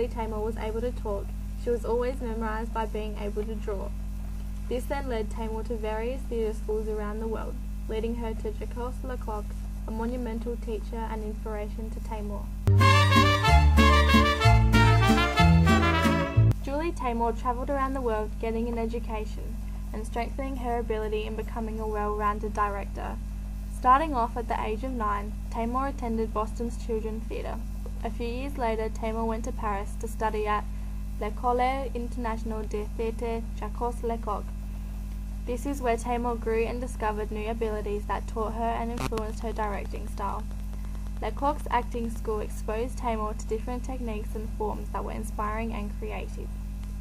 Julie Taymor was able to talk, she was always memorised by being able to draw. This then led Taymor to various theatre schools around the world, leading her to Jacques Lecoq, a monumental teacher and inspiration to Taymor. Julie Taymor travelled around the world getting an education and strengthening her ability in becoming a well-rounded director. Starting off at the age of 9, Taymor attended Boston's Children's Theatre. A few years later, Taymor went to Paris to study at l'École Internationale de Théâtre Jacques Lecoq. This is where Taymor grew and discovered new abilities that taught her and influenced her directing style. Lecoq's acting school exposed Taymor to different techniques and forms that were inspiring and creative,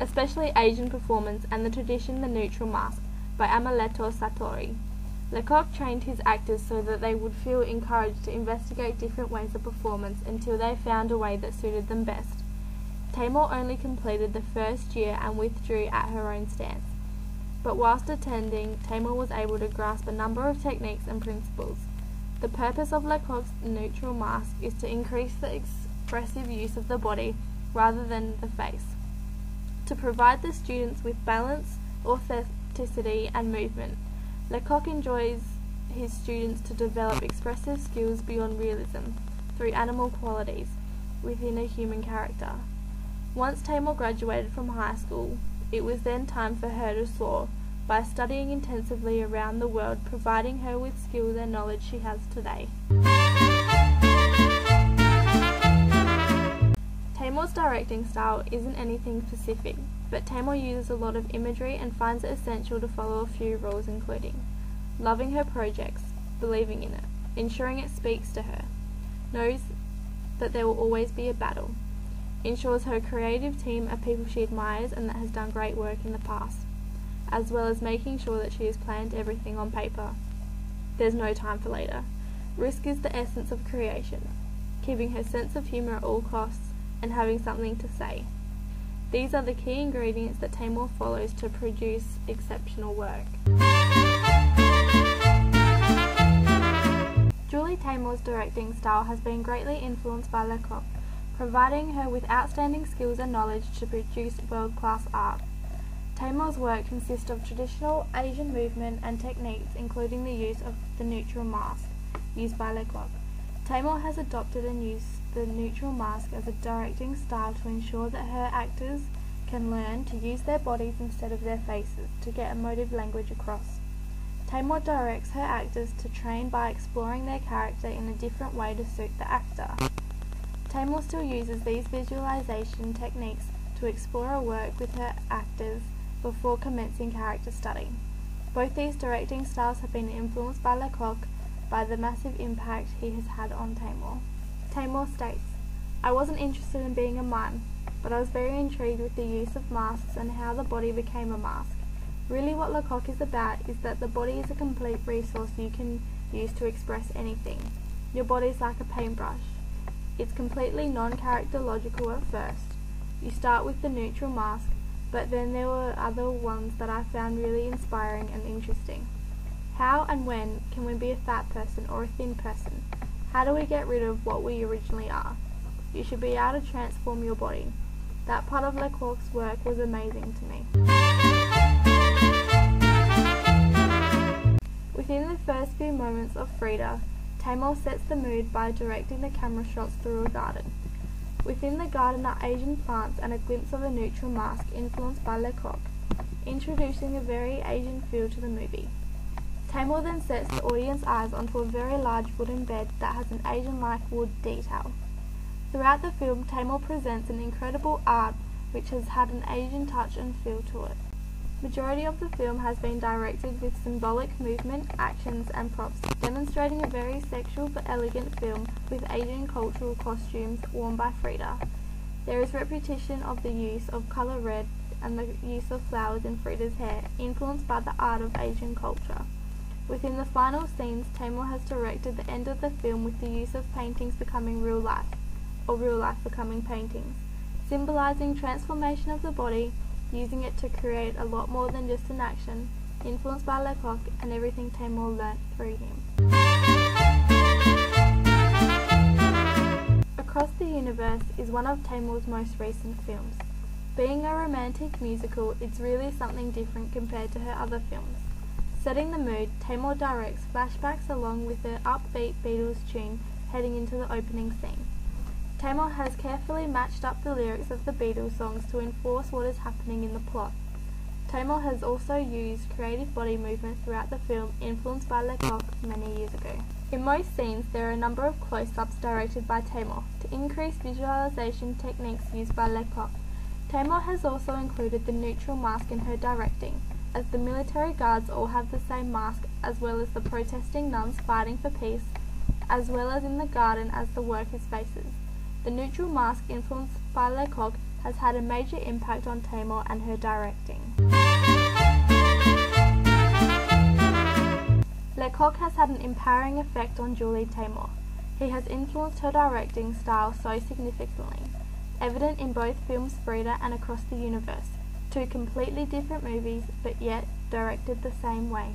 especially Asian performance and the tradition The Neutral Mask by Ameletto Sartori. Lecoq trained his actors so that they would feel encouraged to investigate different ways of performance until they found a way that suited them best. Taymor only completed the first year and withdrew at her own stance. But whilst attending, Taymor was able to grasp a number of techniques and principles. The purpose of Lecoq's Neutral Mask is to increase the expressive use of the body rather than the face, to provide the students with balance, authenticity and movement. Lecoq enjoys his students to develop expressive skills beyond realism, through animal qualities, within a human character. Once Taymor graduated from high school, it was then time for her to soar, by studying intensively around the world, providing her with skills and knowledge she has today. Taymor's directing style isn't anything specific, but Taymor uses a lot of imagery and finds it essential to follow a few rules, including loving her projects, believing in it, ensuring it speaks to her, knows that there will always be a battle, ensures her creative team are people she admires and that has done great work in the past, as well as making sure that she has planned everything on paper. There's no time for later. Risk is the essence of creation, keeping her sense of humour at all costs and having something to say. These are the key ingredients that Taymor follows to produce exceptional work. Julie Taymor's directing style has been greatly influenced by Lecoq, providing her with outstanding skills and knowledge to produce world-class art. Taymor's work consists of traditional Asian movement and techniques, including the use of the neutral mask, used by Lecoq. Taymor has adopted and used the neutral mask as a directing style to ensure that her actors can learn to use their bodies instead of their faces to get emotive language across. Taymor directs her actors to train by exploring their character in a different way to suit the actor. Taymor still uses these visualization techniques to explore her work with her actors before commencing character study. Both these directing styles have been influenced by Lecoq by the massive impact he has had on Taymor. Taymor states, "I wasn't interested in being a mime, but I was very intrigued with the use of masks and how the body became a mask. Really what Lecoq is about is that the body is a complete resource you can use to express anything. Your body is like a paintbrush. It's completely non-characterological at first. You start with the neutral mask, but then there were other ones that I found really inspiring and interesting. How and when can we be a fat person or a thin person? How do we get rid of what we originally are? You should be able to transform your body. That part of Lecoq's work was amazing to me." Within the first few moments of Frida, Taymor sets the mood by directing the camera shots through a garden. Within the garden are Asian plants and a glimpse of a neutral mask influenced by Lecoq, introducing a very Asian feel to the movie. Taymor then sets the audience's eyes onto a very large wooden bed that has an Asian-like wood detail. Throughout the film, Taymor presents an incredible art which has had an Asian touch and feel to it. Majority of the film has been directed with symbolic movement, actions and props, demonstrating a very sexual but elegant film with Asian cultural costumes worn by Frida. There is repetition of the use of colour red and the use of flowers in Frida's hair, influenced by the art of Asian culture. Within the final scenes, Taymor has directed the end of the film with the use of paintings becoming real life, or real life becoming paintings, symbolising transformation of the body, using it to create a lot more than just an action, influenced by Lecoq and everything Taymor learnt through him. Across the Universe is one of Taymor's most recent films. Being a romantic musical, it's really something different compared to her other films. Setting the mood, Taymor directs flashbacks along with the upbeat Beatles tune heading into the opening scene. Taymor has carefully matched up the lyrics of the Beatles songs to enforce what is happening in the plot. Taymor has also used creative body movement throughout the film influenced by Lecoq many years ago. In most scenes, there are a number of close-ups directed by Taymor to increase visualization techniques used by Lecoq. Taymor has also included the neutral mask in her directing, as the military guards all have the same mask, as well as the protesting nuns fighting for peace, as well as in the garden as the workers' faces. The neutral mask influenced by Lecoq has had a major impact on Taymor and her directing. Lecoq has had an empowering effect on Julie Taymor. He has influenced her directing style so significantly, evident in both films Frida and Across the Universe, two completely different movies but yet directed the same way.